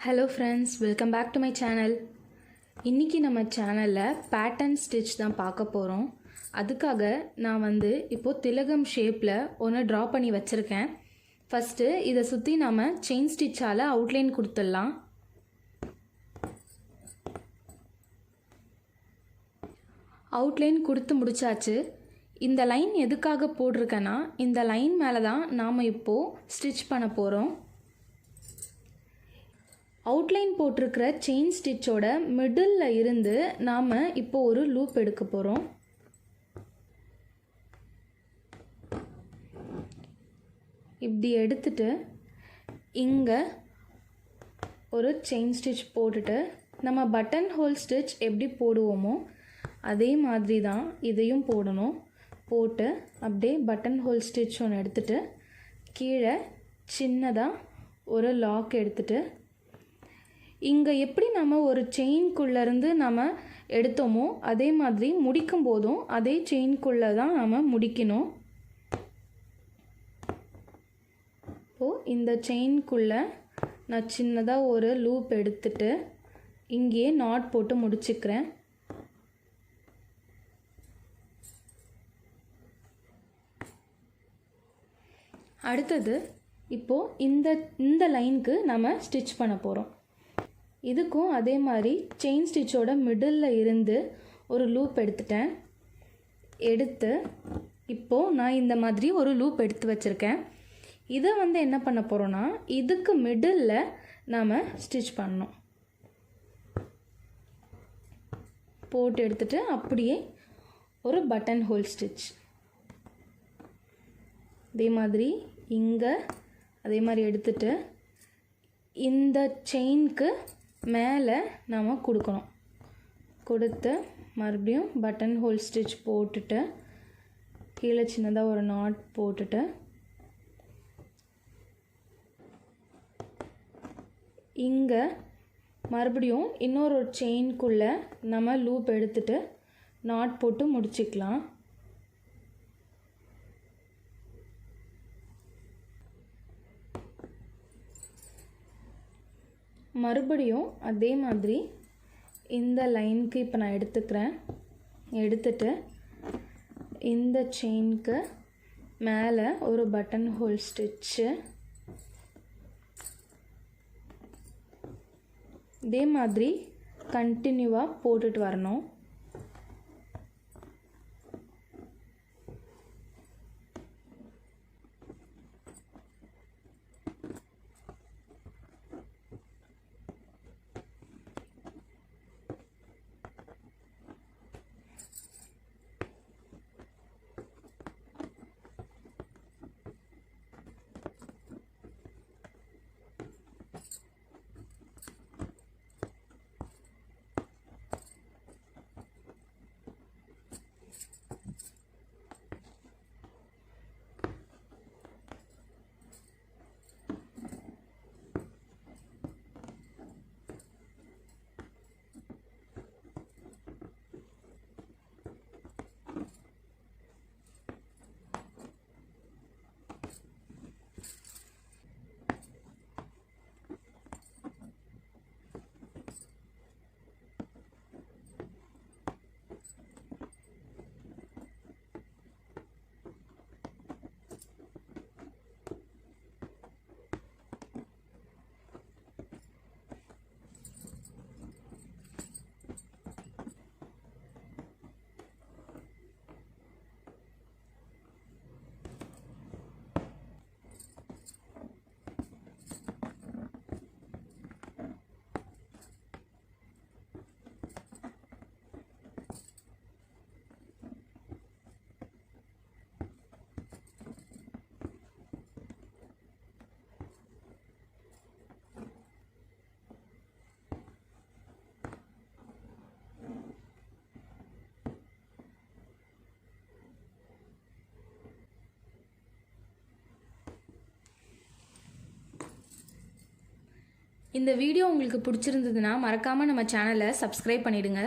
Hello friends, welcome back to my channel. இன்னைக்கு நம்ம சேனலில் பேட்டர்ன் ஸ்டிச் தான் பார்க்க போகிறோம். அதுக்காக நான் இப்போ திலகம் ஷேப்பில் ஒன்று ட்ரா பண்ணி வச்சுருக்கேன். ஃபஸ்ட்டு இதை சுற்றி நம்ம செயின் ஸ்டிச்சால் அவுட்லைன் கொடுத்துடலாம். அவுட்லைன் கொடுத்து முடிச்சாச்சு. இந்த லைன் எதுக்காக போட்டிருக்கேன்னா, இந்த லைன் மேலே தான் நாம் இப்போது ஸ்டிச் பண்ண போகிறோம். அவுட்லைன் போட்டிருக்கிற செயின் ஸ்டிச்சோட மிடில் இருந்து நாம் இப்போ ஒரு லூப் எடுக்க போகிறோம். இப்படி எடுத்துட்டு இங்கே ஒரு செயின் ஸ்டிச் போட்டுட்டு நம்ம பட்டன் ஹோல் ஸ்டிச் எப்படி போடுவோமோ அதே மாதிரி தான் இதையும் போடணும். போட்டு அப்படியே பட்டன் ஹோல் ஸ்டிச் ஒன்று எடுத்துட்டு கீழே சின்னதாக ஒரு லாக் எடுத்துட்டு இங்கே எப்படி நம்ம ஒரு செயின்குள்ளேருந்து நம்ம எடுத்தோமோ அதே மாதிரி முடிக்கும் போதும் அதே செயின்குள்ளே தான் நம்ம முடிக்கணும். இப்போது இந்த செயின்குள்ளே நான் சின்னதாக ஒரு லூப் எடுத்துட்டு இங்கேயே நாட் போட்டு முடிச்சுக்கிறேன். அடுத்தது இப்போது இந்த லைனுக்கு நம்ம ஸ்டிச் பண்ண போகிறோம். இதுக்கும் அதே மாதிரி செயின் ஸ்டிச்சோட மிடில் இருந்து ஒரு லூப் எடுத்துட்டேன். எடுத்து இப்போது நான் இந்த மாதிரி ஒரு லூப் எடுத்து வச்சுருக்கேன். இதை என்ன பண்ண போகிறோன்னா, இதுக்கு மிடில் நாம் ஸ்டிச் பண்ணணும். போட்டு எடுத்துட்டு அப்படியே ஒரு பட்டன் ஹோல் ஸ்டிச் அதே மாதிரி இங்கே அதே மாதிரி எடுத்துட்டு இந்த செயினுக்கு மேலே நாம் கொடுக்கணும். கொடுத்து மறுபடியும் பட்டன் ஹோல் ஸ்டிச் போட்டுட்டு கீழே சின்னதாக ஒரு நாட் போட்டுட்டு இங்கே மறுபடியும் இன்னொரு செயின்குள்ளே நம்ம லூப் எடுத்துட்டு நாட் போட்டு முடிச்சுக்கலாம். மறுபடியும் அதே மாதிரி இந்த லைனுக்கு இப்போ நான் எடுத்துக்கிறேன். எடுத்துட்டு இந்த செயினுக்கு மேலே ஒரு பட்டன் ஹோல் ஸ்டிச்சு இதே மாதிரி கண்டினியூவாக போட்டுட்டு வரணும். இந்த வீடியோ உங்களுக்கு பிடிச்சிருந்ததுன்னா மறக்காமல் நம்ம சேனலை சப்ஸ்கிரைப் பண்ணிடுங்க.